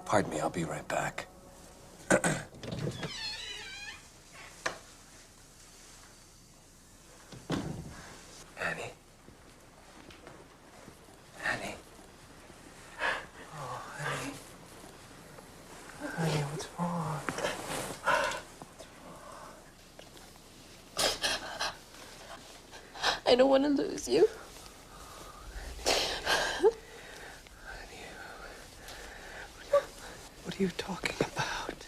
Pardon me, I'll be right back. Annie? Annie? Oh, honey. Honey, what's wrong? I don't want to lose you. What are you talking about?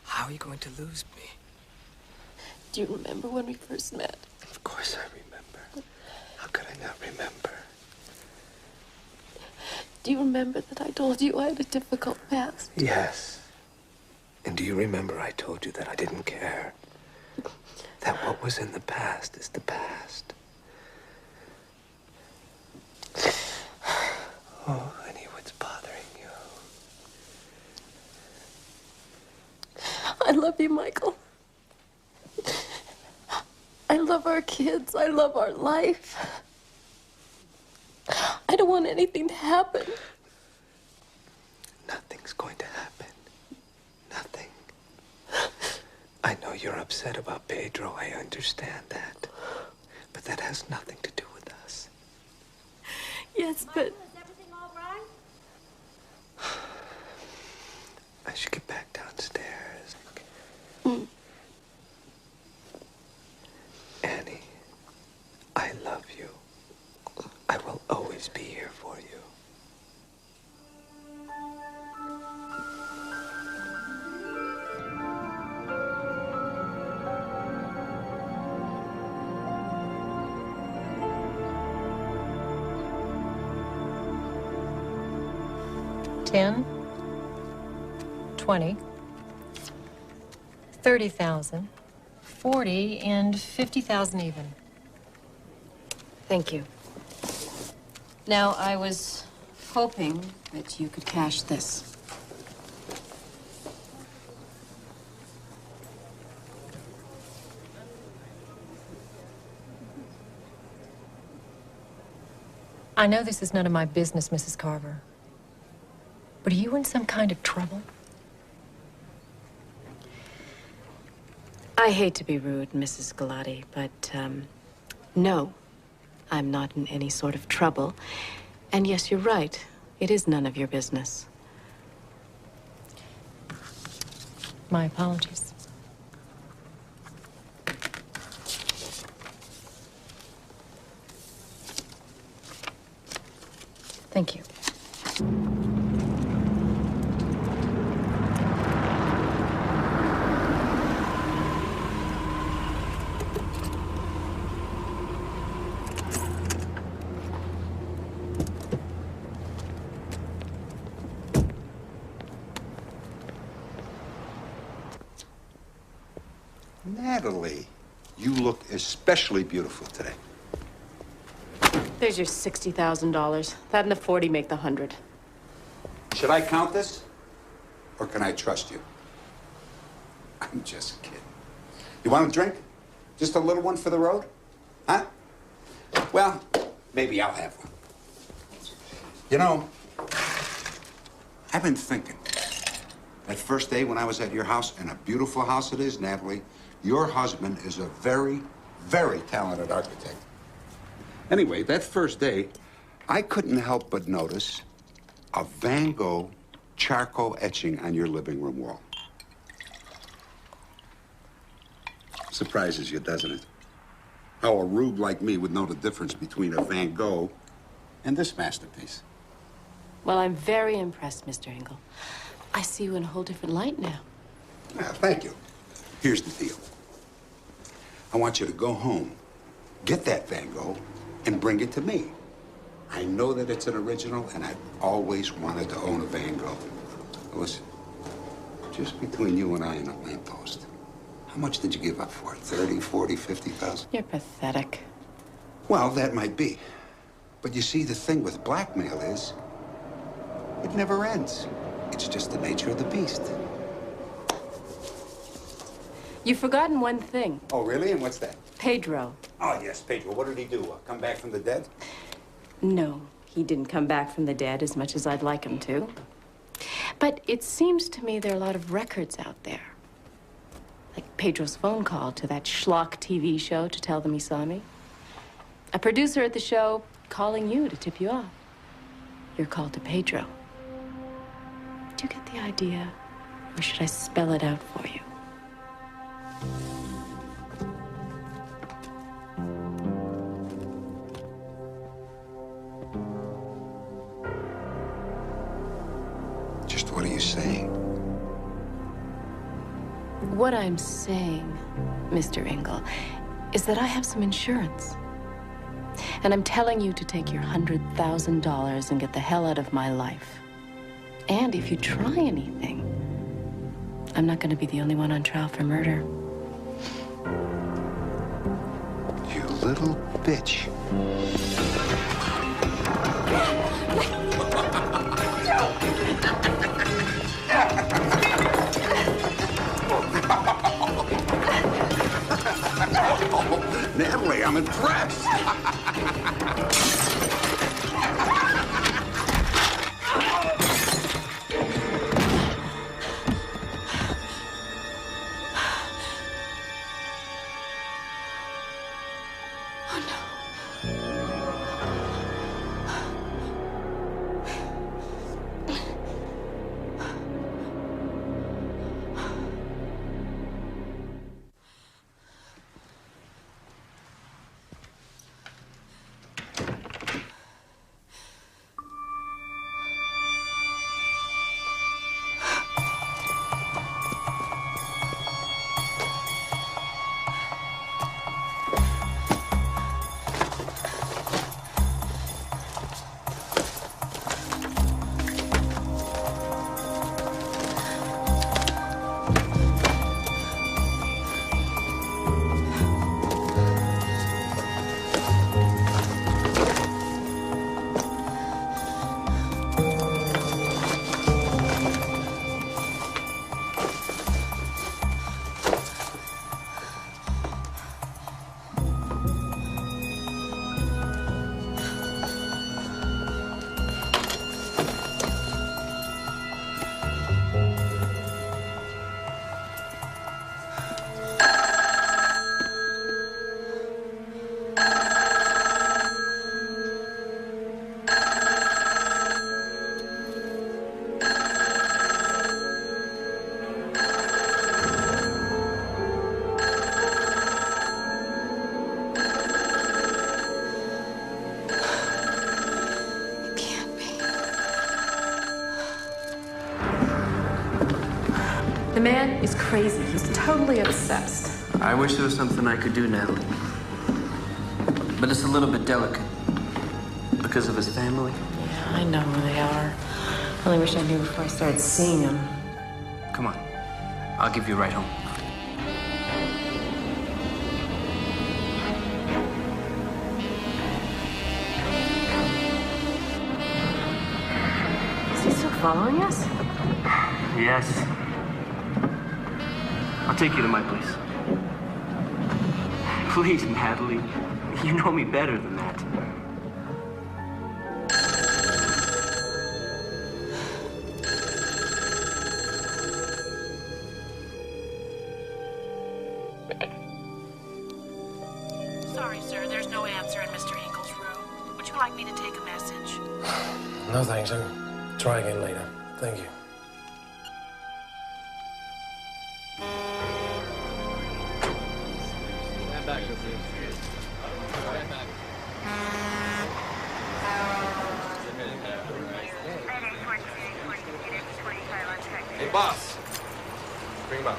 How are you going to lose me? Do you remember when we first met? Of course I remember. How could I not remember? Do you remember that I told you I had a difficult past? Yes. And do you remember I told you that I didn't care? That what was in the past is the past. Oh, honey, what's bothering you? I love you, Michael. I love our kids. I love our life. I don't want anything to happen. Nothing's going to happen. Nothing. I know you're upset about Pedro. I understand that. But that has nothing to do with us. Yes, but... Is everything all right? I should get back downstairs. Annie, I love you. I will always be here for you. $10, $20, $30,000, $40,000, and $50,000 even. Thank you. Now, I was hoping that you could cash this. I know this is none of my business, Mrs. Carver. But are you in some kind of trouble? I hate to be rude, Mrs. Galati, but, no, I'm not in any sort of trouble. And yes, you're right. It is none of your business. My apologies. Thank you. Natalie, you look especially beautiful today. There's your $60,000. That and the 40 make the 100. Should I count this? Or can I trust you? I'm just kidding. You want a drink? Just a little one for the road? Huh? Well, maybe I'll have one. You know, I've been thinking. That first day when I was at your house, and a beautiful house it is, Natalie, your husband is a very, very talented architect. Anyway, that first day, I couldn't help but notice a Van Gogh charcoal etching on your living room wall. Surprises you, doesn't it? How a rube like me would know the difference between a Van Gogh and this masterpiece. Well, I'm very impressed, Mr. Engel. I see you in a whole different light now. Well, thank you. Here's the deal. I want you to go home, get that Van Gogh, and bring it to me. I know that it's an original, and I've always wanted to own a Van Gogh. Listen, just between you and I and a lamppost, how much did you give up for it? 30, 40, 50,000? You're pathetic. Well, that might be. But you see, the thing with blackmail is, it never ends. It's just the nature of the beast. You've forgotten one thing. Oh, really? And what's that? Pedro. Oh, yes, Pedro. What did he do? Come back from the dead? No, he didn't come back from the dead as much as I'd like him to. But it seems to me there are a lot of records out there. Like Pedro's phone call to that schlock TV show to tell them he saw me. A producer at the show calling you to tip you off. Your call to Pedro. Do you get the idea? Or should I spell it out for you? Just what are you saying? What I'm saying, Mr. Engel, is that I have some insurance. And I'm telling you to take your $100,000 and get the hell out of my life. And if you try anything, I'm not going to be the only one on trial for murder. You little bitch. Natalie, I'm impressed. The man is crazy. He's totally obsessed. I wish there was something I could do, Natalie. But it's a little bit delicate. Because of his family. Yeah, I know who they are. I only wish I knew before I started seeing them. Come on. I'll give you a ride home. Is he still following us? Yes. I'll take you to my place. Please, Natalie. You know me better than that. Sorry, sir. There's no answer in Mr. Engel's room. Would you like me to take a message? No, thanks. I'll try again later. Thank you. Hey, boss. Bring him out.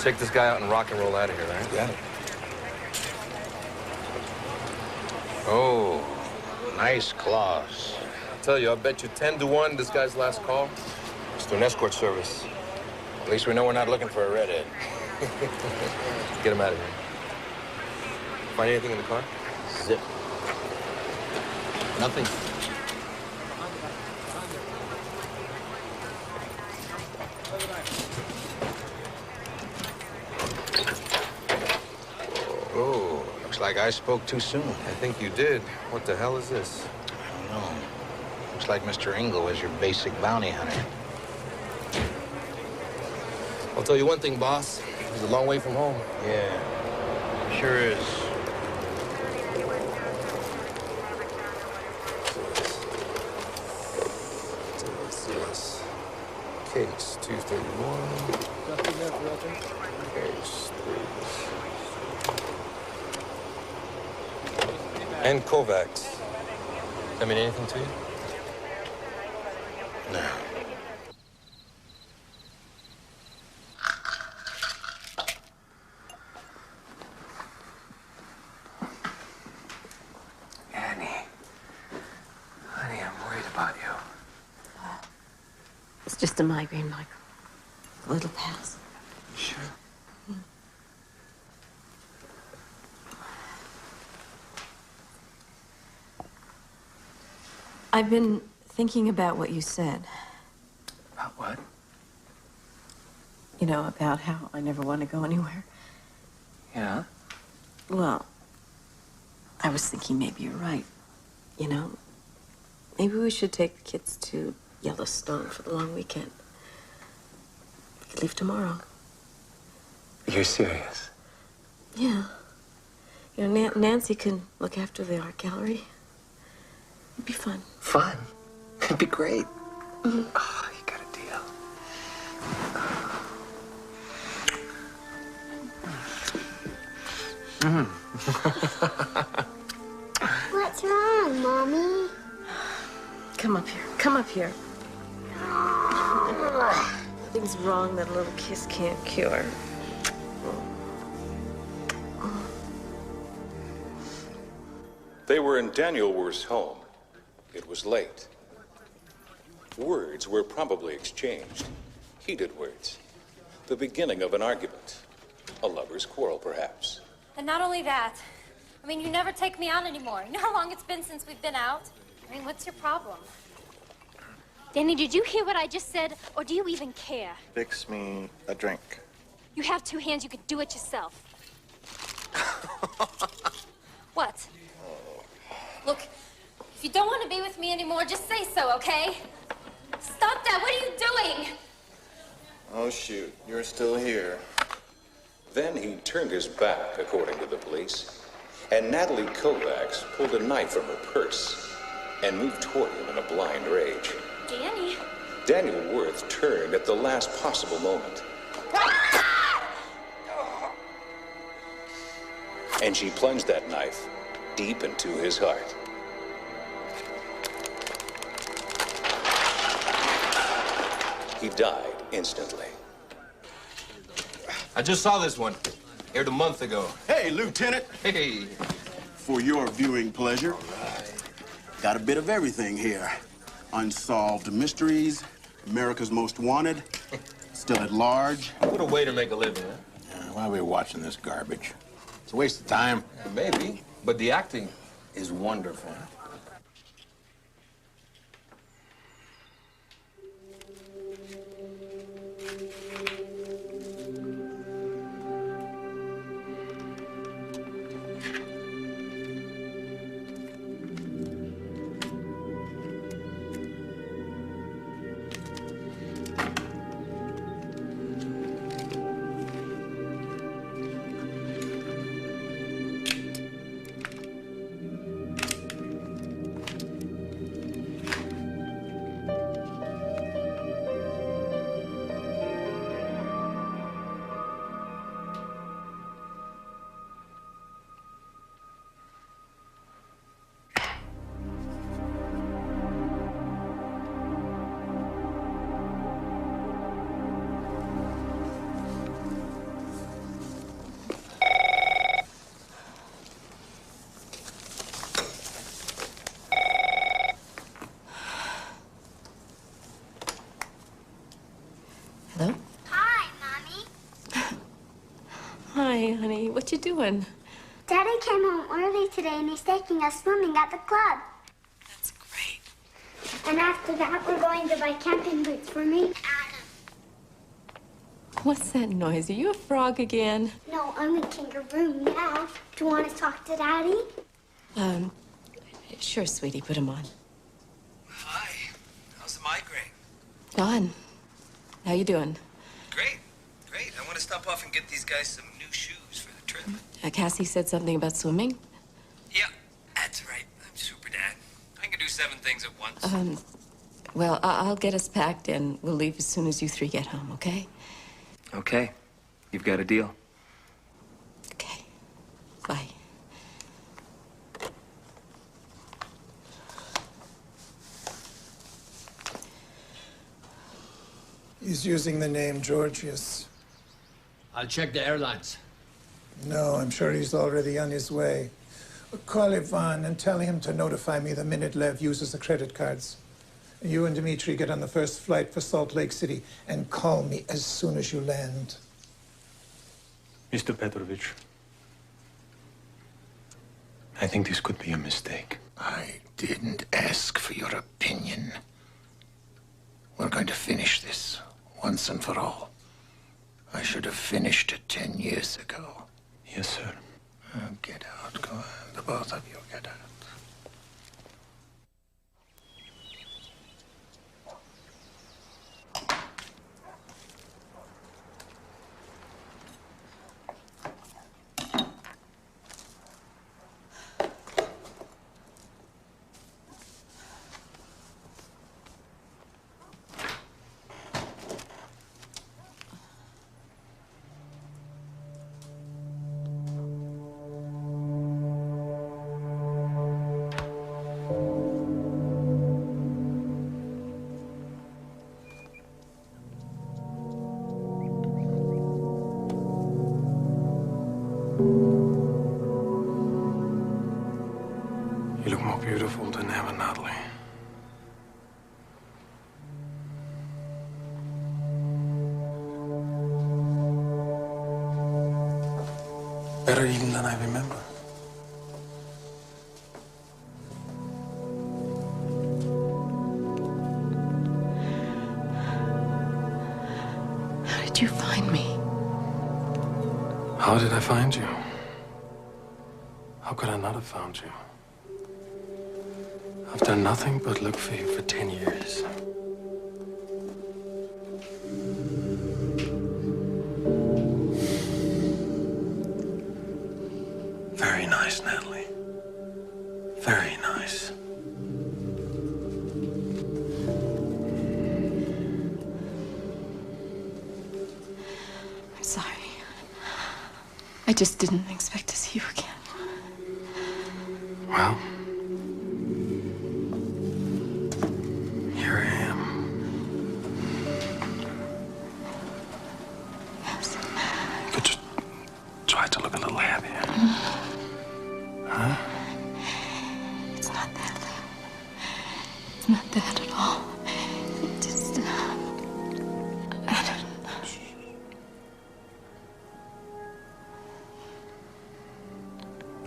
Check this guy out and rock and roll out of here, right? Got it. Oh, nice claws. I tell you, I'll bet you 10 to 1 this guy's last call is to an escort service. At least we know we're not looking for a redhead. Get him out of here. Find anything in the car? Zip. Nothing. Oh, looks like I spoke too soon. I think you did. What the hell is this? Looks like Mr. Engel is your basic bounty hunter. I'll tell you one thing, boss. He's a long way from home. Yeah, sure is. Case 231. Case 3. And Kovacs. That mean anything to you? No. Annie. Honey, I'm worried about you. It's just a migraine, Michael. It'll pass. Sure. I've been thinking about what you said. About what? You know, about how I never want to go anywhere. Yeah? Well, I was thinking maybe you're right. You know, maybe we should take the kids to Yellowstone for the long weekend. We could leave tomorrow. You're serious? Yeah. You know, Nancy can look after the art gallery. It'd be fun. Fun? It'd be great. Mm-hmm. Oh, you got a deal. What's wrong, Mommy? Come up here. Come up here. Nothing's wrong that a little kiss can't cure. They were in Daniel Worth's home. It was late. Words were probably exchanged. Heated words. The beginning of an argument. A lover's quarrel, perhaps. And not only that, I mean, you never take me out anymore. You know how long it's been since we've been out? I mean, what's your problem? Danny, did you hear what I just said, or do you even care? Fix me a drink. You have two hands, you could do it yourself. What? Look, if you don't want to be with me anymore, just say so, okay? Stop that, what are you doing? Oh, shoot, you're still here. Then he turned his back, according to the police, and Natalie Kovacs pulled a knife from her purse and moved toward him in a blind rage. Danny? Daniel Worth turned at the last possible moment. And she plunged that knife deep into his heart. He died instantly. I just saw this one. Aired a month ago. Hey, Lieutenant. Hey. For your viewing pleasure, got a bit of everything here. Unsolved mysteries, America's Most Wanted, still at large. What a way to make a living, huh? Yeah, why are we watching this garbage? It's a waste of time. Yeah, maybe, but the acting is wonderful. Hello? Hi, Mommy. Hi, honey. What you doing? Daddy came home early today and he's taking us swimming at the club. That's great. And after that, we're going to buy camping boots for me and Adam. What's that noise? Are you a frog again? No, I'm a kangaroo now. Do you want to talk to Daddy? Sure, sweetie. Put him on. Hi. Don, how you doing? Great, great. I want to stop off and get these guys some new shoes for the trip. Cassie said something about swimming. Yeah, that's right. I'm super dad. I can do 7 things at once. Well, I'll get us packed and we'll leave as soon as you 3 get home, okay? Okay. You've got a deal. Okay. Bye. He's using the name Georgius. I'll check the airlines. No, I'm sure he's already on his way. Call Ivan and tell him to notify me the minute Lev uses the credit cards. You and Dmitri get on the first flight for Salt Lake City and call me as soon as you land. Mr. Petrovich, I think this could be a mistake. I didn't ask for your opinion. We're going to finish this once and for all. I should have finished it 10 years ago. Yes, sir. Get out, go on. The both of you get out. You look more beautiful than ever, Natalie. Better even than I remember. How did you find me? How did I find you? How could I not have found you? I've done nothing but look for you for 10 years. Very nice, Natalie. Very nice. I'm sorry. I just didn't expect to see you again. Well, here I am. Yes. You could just try to look a little happier. Huh? It's not that. It's not that at all. It just, I don't know.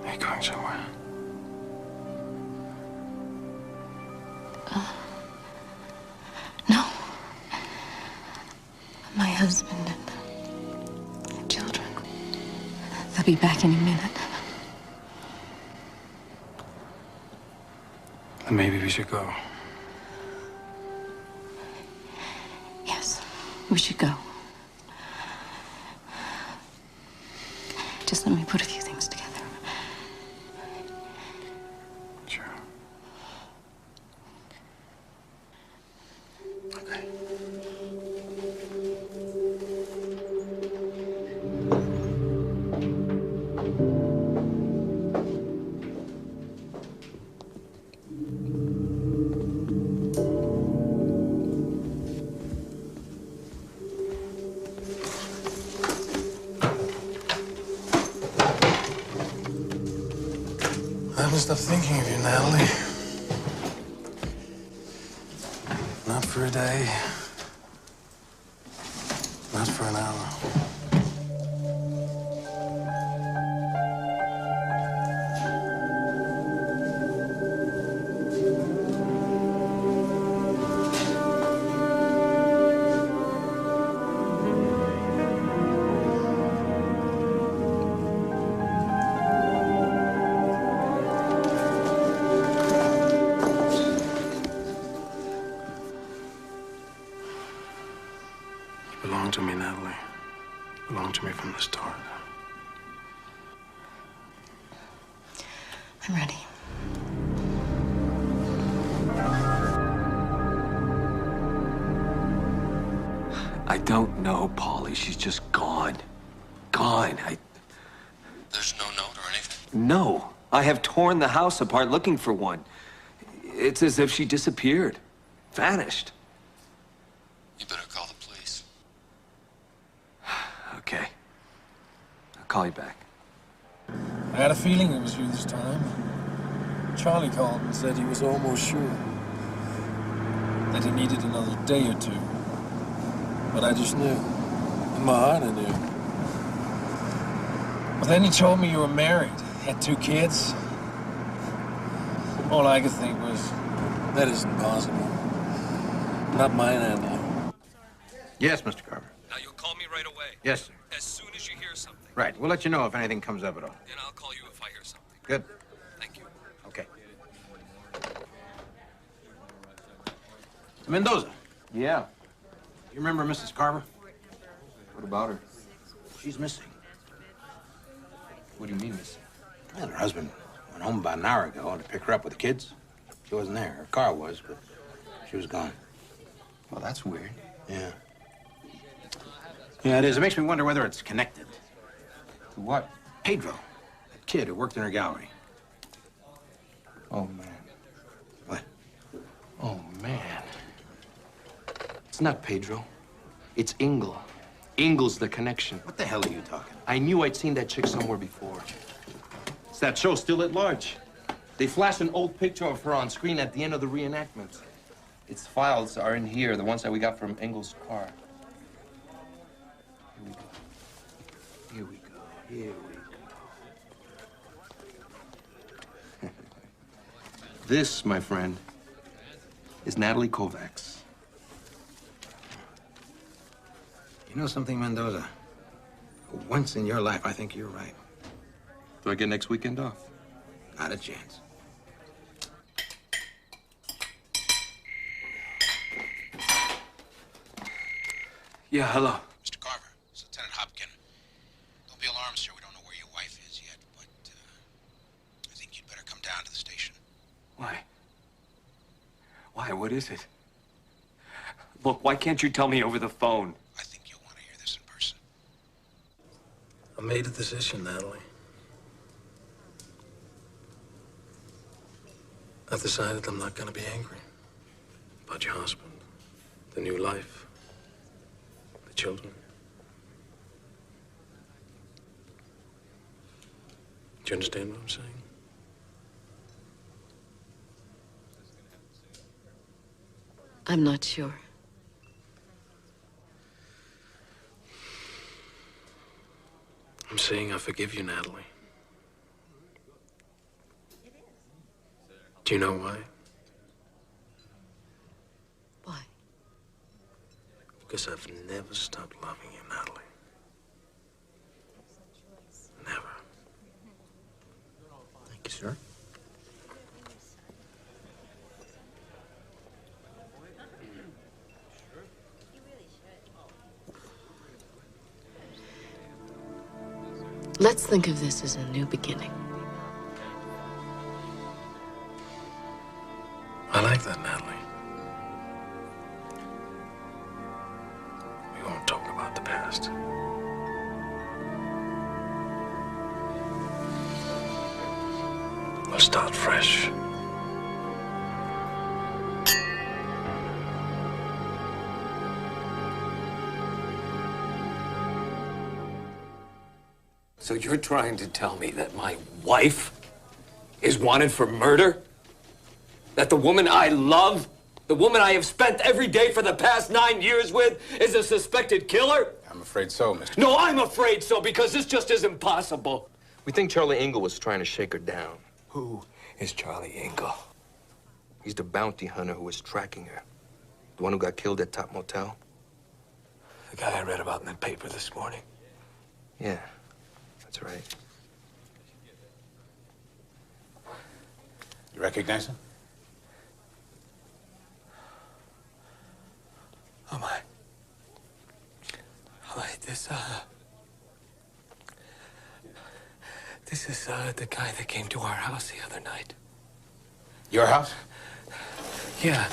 Are you going somewhere? No. My husband and children. They'll be back any minute. Then maybe we should go. Yes, we should go. Just let me put a few things together. Sure. Okay. I haven't stopped thinking of you, Natalie. Not for a day. Not for an hour. belonged to me, Natalie. Belonged to me from the start. I'm ready. I don't know, Polly. She's just gone. Gone. There's no note or anything? No. I have torn the house apart looking for one. It's as if she disappeared. Vanished. You better call the police. Okay. I'll call you back. I had a feeling it was you this time. Charlie called and said he was almost sure that he needed another day or two. But I just knew. In my heart, I knew. But then he told me you were married, had 2 kids. All I could think was, that isn't possible. Not mine, Natalie. Yes, Mr. Carver. Now, you'll call me right away. Yes, sir. As soon as you hear something. Right. We'll let you know if anything comes up at all. And I'll call you if I hear something. Good. Thank you. Okay. Mendoza. Yeah. You remember Mrs. Carver? What about her? She's missing. What do you mean missing? Well, her husband went home about an hour ago to pick her up with the kids. She wasn't there. Her car was, but she was gone. Well, that's weird. Yeah. Yeah, it is. It makes me wonder whether it's connected. To what? Pedro, that kid who worked in her gallery. Oh, man. What? Oh, man. It's not Pedro. It's Engel. Engel's the connection. What the hell are you talking? I knew I'd seen that chick somewhere before. It's that show, Still at Large. They flash an old picture of her on screen at the end of the reenactment. Its files are in here, the ones that we got from Engel's car. Here we go. Here we go. This, my friend, is Natalie Kovacs. You know something, Mendoza? Once in your life, I think you're right. Do I get next weekend off? Not a chance. Yeah, hello. Mr. Carver, it's Lieutenant Hopkin. Don't be alarmed, sir. We don't know where your wife is yet, but I think you'd better come down to the station. Why? Why? What is it? Look, why can't you tell me over the phone? I think you'll want to hear this in person. I made a decision, Natalie. I've decided I'm not going to be angry about your husband, the new life, the children. Do you understand what I'm saying? I'm not sure. I'm saying I forgive you, Natalie. Do you know why? Why? Because I've never stopped loving you, Natalie. Never. Thank you, sir. Let's think of this as a new beginning. I like that, Natalie. We won't talk about the past. We'll start fresh. So you're trying to tell me that my wife is wanted for murder? That the woman I love, the woman I have spent every day for the past 9 years with, is a suspected killer? I'm afraid so, Mr. No, I'm afraid so, because this just isn't possible. We think Charlie Engel was trying to shake her down. Who is Charlie Engel? He's the bounty hunter who was tracking her. The one who got killed at Top Motel. The guy I read about in the paper this morning. Yeah, that's right. You recognize him? Oh, my. This is the guy that came to our house the other night. Your house? Yeah.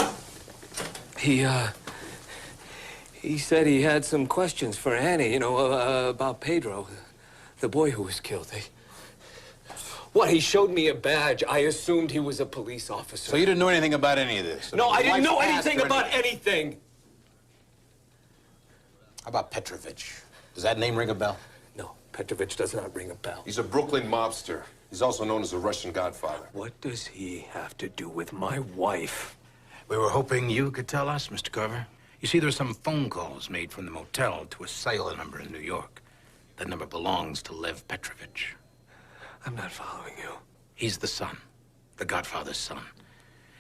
He said he had some questions for Annie, you know, about Pedro, the boy who was killed. What, he showed me a badge. I assumed he was a police officer. So you didn't know anything about any of this? No, I didn't know Wife's anything past or about anything. How about Petrovich? Does that name ring a bell? No, Petrovich does not ring a bell. He's a Brooklyn mobster. He's also known as the Russian Godfather. What does he have to do with my wife? We were hoping you could tell us, Mr. Carver. You see, there are some phone calls made from the motel to a cellular number in New York. That number belongs to Lev Petrovich. I'm not following you. He's the son, the Godfather's son.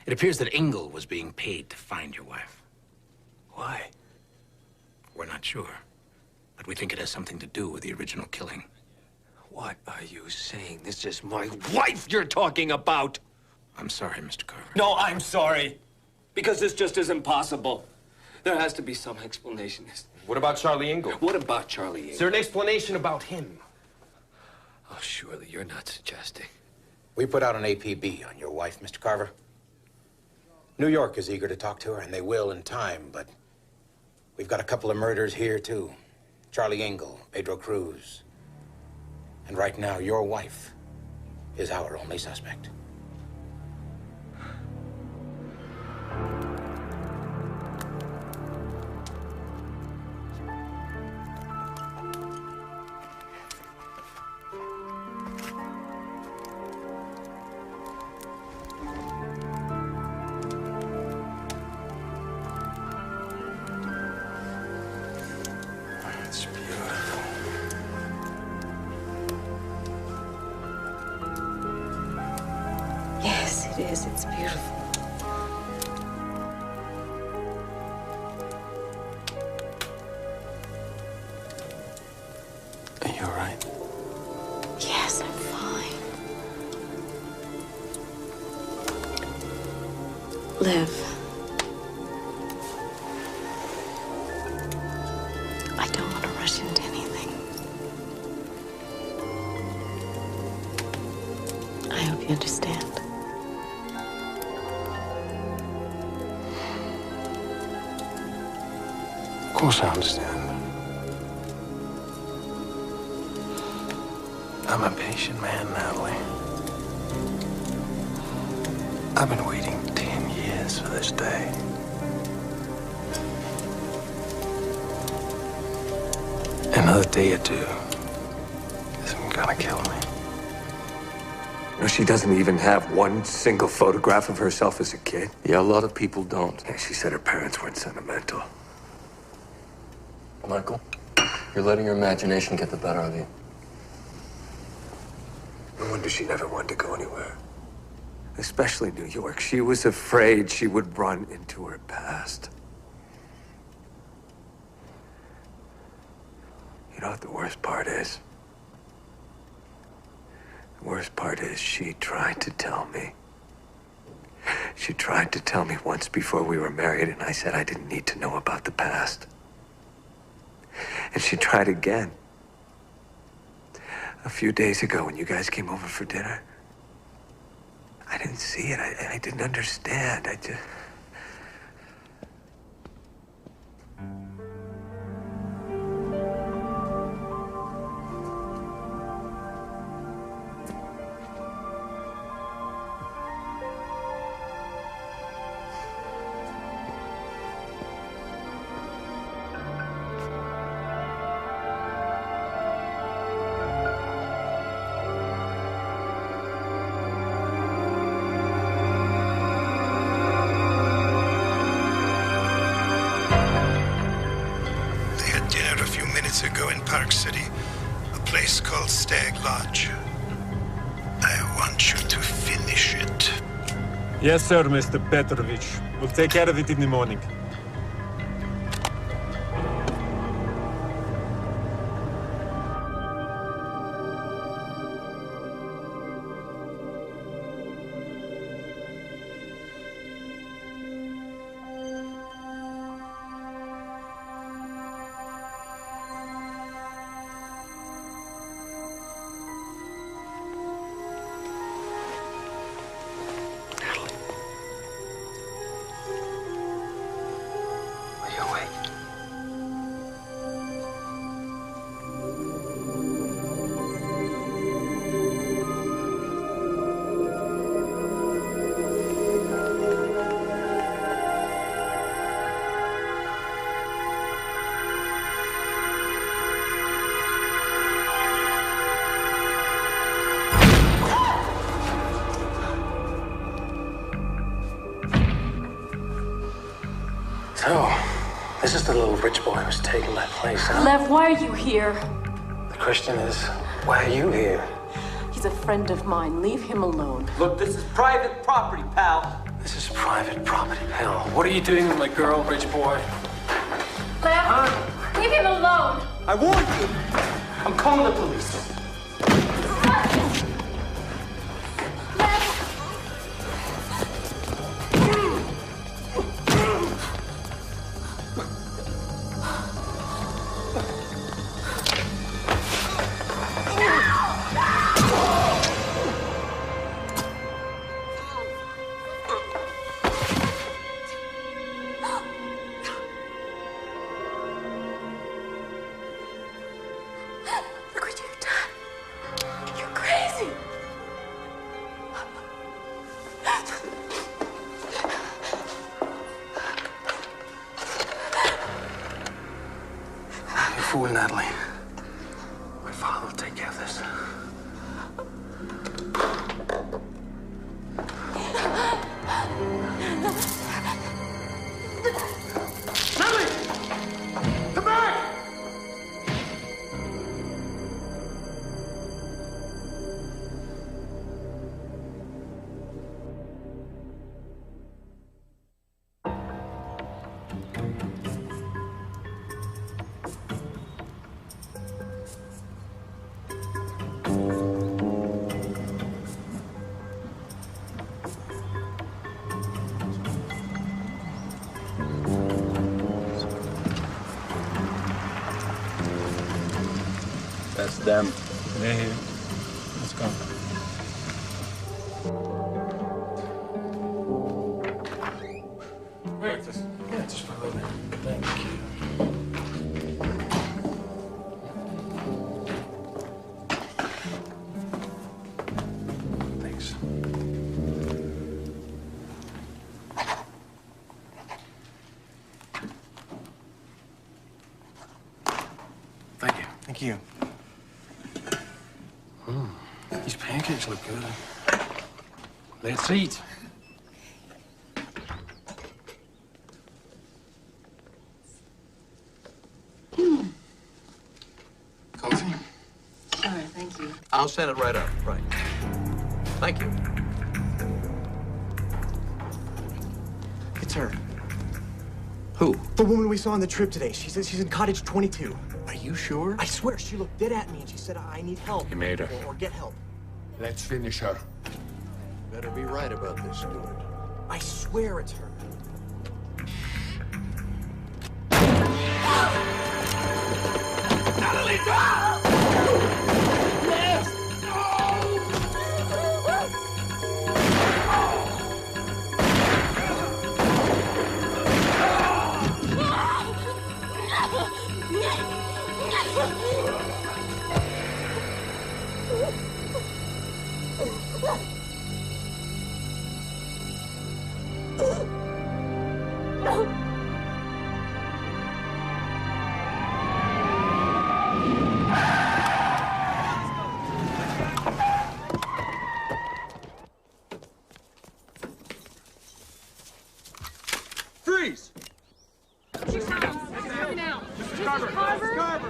It appears that Engel was being paid to find your wife. Why? We're not sure, but we think it has something to do with the original killing. What are you saying? This is my wife you're talking about! I'm sorry, Mr. Carver. No, I'm sorry. Because this just isn't possible. There has to be some explanation. What about Charlie Engel? What about Charlie Engel? Is there an explanation about him? Oh, surely you're not suggesting. We put out an APB on your wife, Mr. Carver. New York is eager to talk to her, and they will in time, but we've got a couple of murders here, too. Charlie Engel, Pedro Cruz. And right now, your wife is our only suspect. It's beautiful. Yes, it is. It's beautiful. Are you all right? Yes, I'm fine. Liv. I don't want to rush into anything. I hope you understand. Of course I understand. I'm a patient man, Natalie. I've been waiting 10 years for this day. Another day or two isn't gonna kill me. You know, she doesn't even have one single photograph of herself as a kid. Yeah, a lot of people don't. Yeah, she said her parents weren't sentimental. Michael, you're letting your imagination get the better of you. No wonder she never wanted to go anywhere. Especially New York. She was afraid she would run into her past. You know what the worst part is? The worst part is she tried to tell me. She tried to tell me once before we were married, and I said I didn't need to know about the past. And she tried again. A few days ago when you guys came over for dinner. I didn't see it. I didn't understand. I just... Ago in Park City, a place called Stag Lodge. I want you to finish it. Yes, sir, Mr. Petrovich. We'll take care of it in the morning. So, this is the little rich boy who's taking my place, huh? Lev, why are you here? The question is, why are you here? He's a friend of mine. Leave him alone. Look, this is private property, pal. This is private property, pal. What are you doing with my girl, rich boy? Lev, leave him alone. I warned you. I'm calling the police. Look what you've done. You're crazy. You fool, Natalie. My father will take care of this. Natalie! Come back! That's them. They're here. Let's go. Breakfast? Yeah, just for a little bit. Thank you. Thanks. Thank you. Thank you. These pancakes look good. Let's eat. Coffee? All right, thank you. I'll send it right up. Right. Thank you. It's her. Who? The woman we saw on the trip today. She says she's in cottage 22. Are you sure? I swear, she looked dead at me and she said, I need help. You made her. Or get help. Let's finish her. Better be right about this, Stewart. I swear it's her. Natalie, go! Freeze! Mrs. Carver.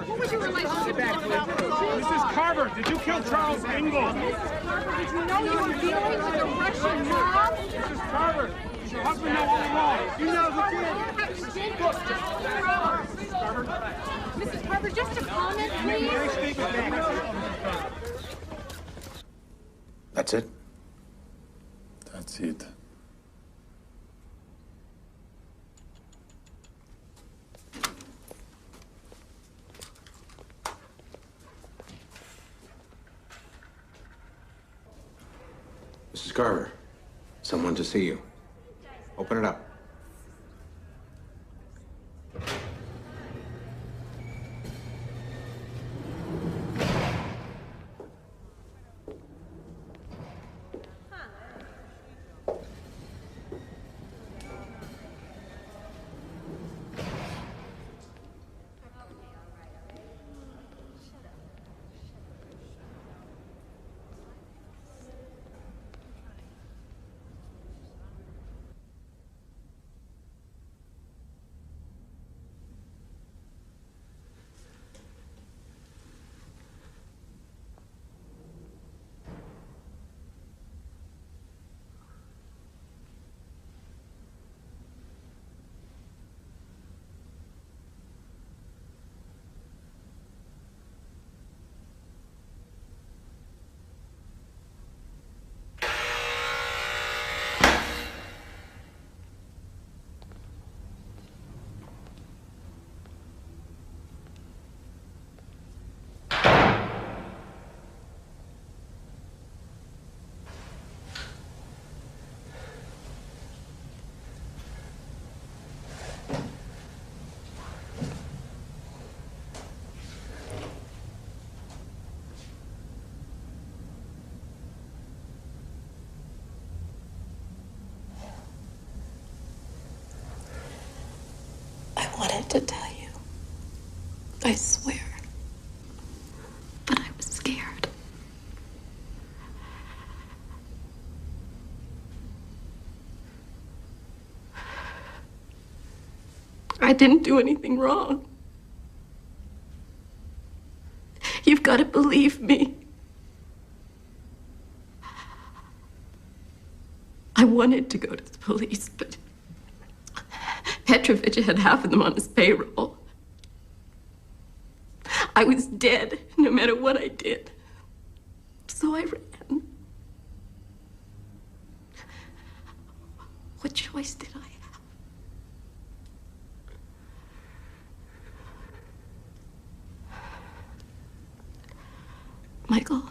What was your relationship with Mrs. Carver, did you kill Charles Ingalls? Mrs. Carver, did you know you were dealing with a Russian mob? Mrs. Carver, does your husband know all along? He knows the kid. Mrs. Carver, just a comment, please. That's it? That's it. Mrs. Carver, someone to see you. Open it up. wanted to tell you. I swear. But I was scared. I didn't do anything wrong. You've got to believe me. I wanted to go to the police, but Petrovich had half of them on his payroll. I was dead, no matter what I did. So I ran. What choice did I have? Michael,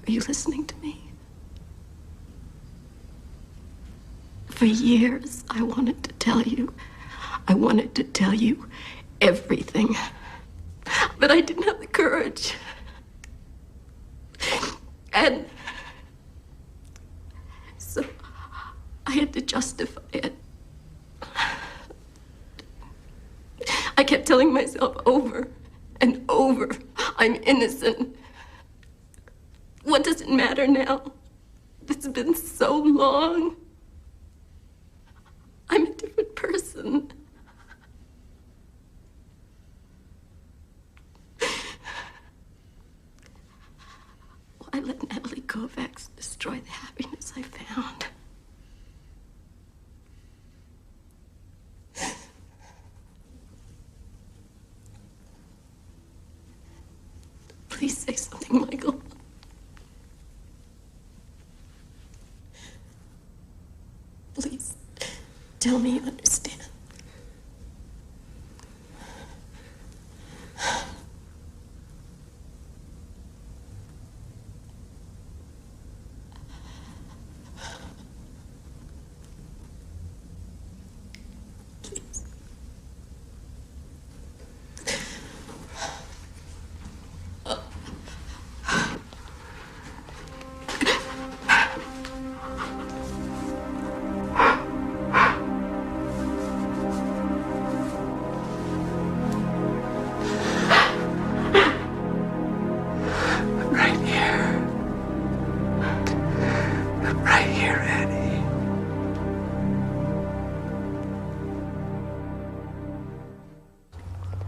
are you listening to me? For years, I wanted to tell you. I wanted to tell you everything. But I didn't have the courage. And so I had to justify it. I kept telling myself over and over, I'm innocent. What does it matter now? It's been so long. I'm a different person. Why let Natalie Kovacs destroy the happiness I found? Please say something, Michael. Please tell me you understand.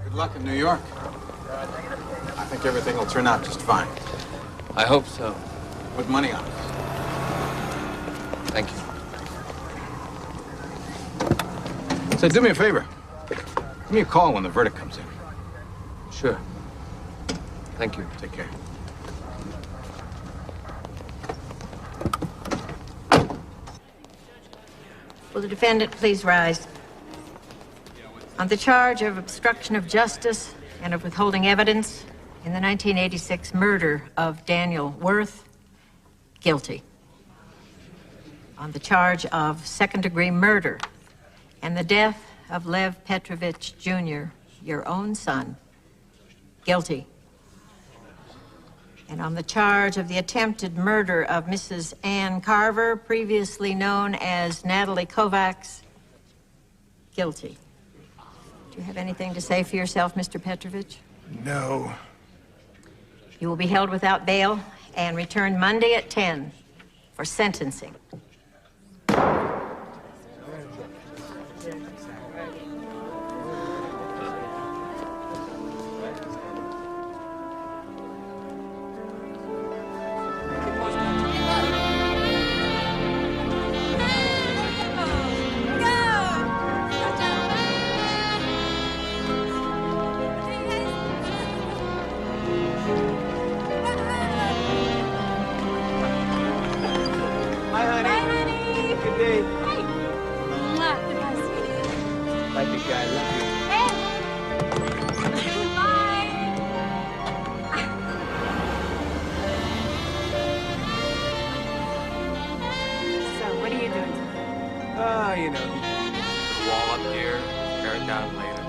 Good luck in New York. I think everything will turn out just fine. I hope so. Put money on it. Thank you. Say, do me a favor. Give me a call when the verdict comes in. Sure. Thank you. Take care. Will the defendant please rise? On the charge of obstruction of justice and of withholding evidence in the 1986 murder of Daniel Worth, guilty. On the charge of second-degree murder and the death of Lev Petrovich Jr., your own son, guilty. And on the charge of the attempted murder of Mrs. Ann Carver, previously known as Natalie Kovacs, guilty. Do you have anything to say for yourself, Mr. Petrovich? No. You will be held without bail and returned Monday at 10 for sentencing. You know, the wall up here, tear it down later.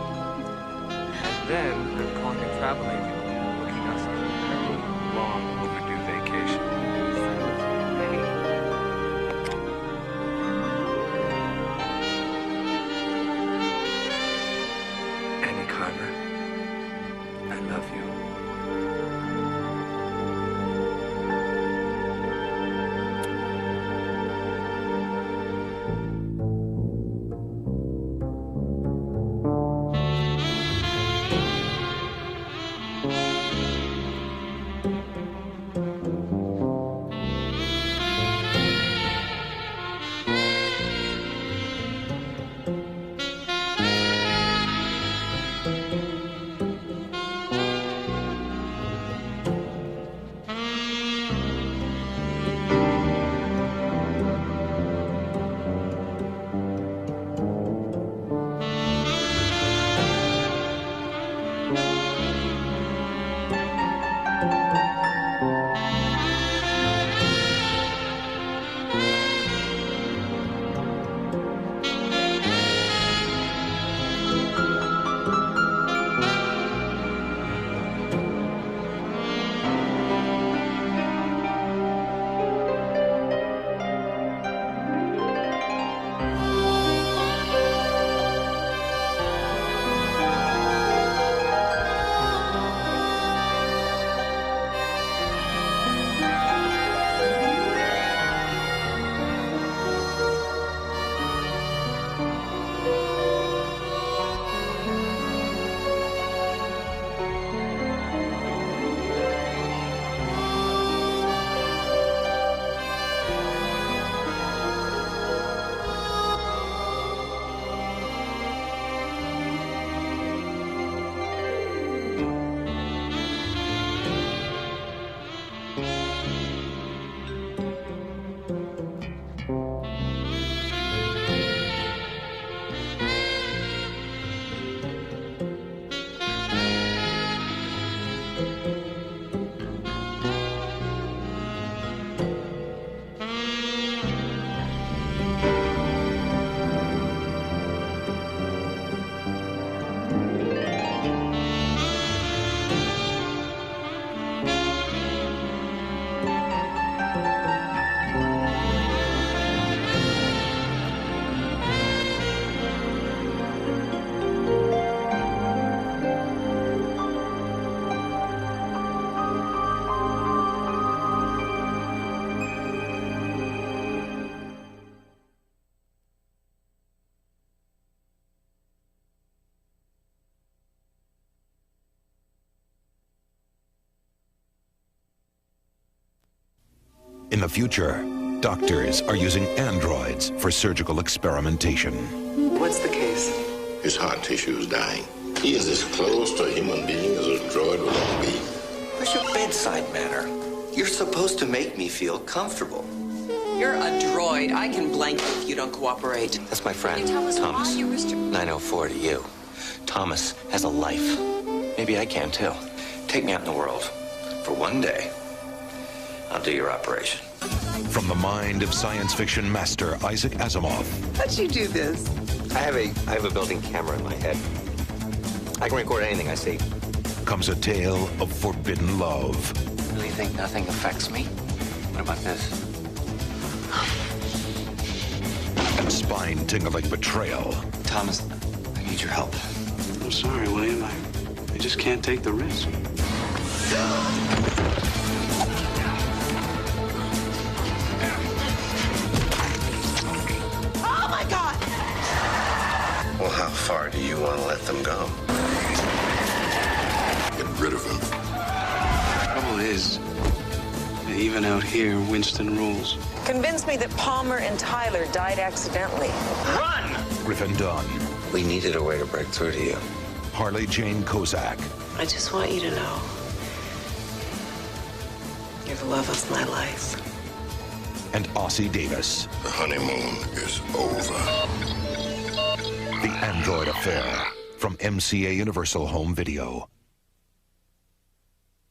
And then I'm calling a travel agent, booking us on a very long overdue vacation. In the future, doctors are using androids for surgical experimentation. What's the case? His heart tissue is dying. He is as close to a human being as a droid will ever be. Where's your bedside manner? You're supposed to make me feel comfortable. You're a droid. I can blank you if you don't cooperate. That's my friend, Can you tell us Thomas. why you risked your... 904 to you. Thomas has a life. Maybe I can too. Take me out in the world. For one day, I'll do your operation. From the mind of science fiction master Isaac Asimov. How'd you do this? I have a built-in camera in my head. I can record anything I see. Comes a tale of forbidden love. Really think nothing affects me? What about this? And spine-tingling betrayal. Thomas, I need your help. I'm sorry, William. I just can't take the risk. Oh, my God! Well, how far do you want to let them go? Get rid of him. Trouble is, even out here, Winston rules. Convince me that Palmer and Tyler died accidentally. Run! Griffin Dunn. We needed a way to break through to you. Harley Jane Kozak. I just want you to know you're the love of my life. And Ossie Davis. The honeymoon is over. The Android Affair from MCA Universal Home Video.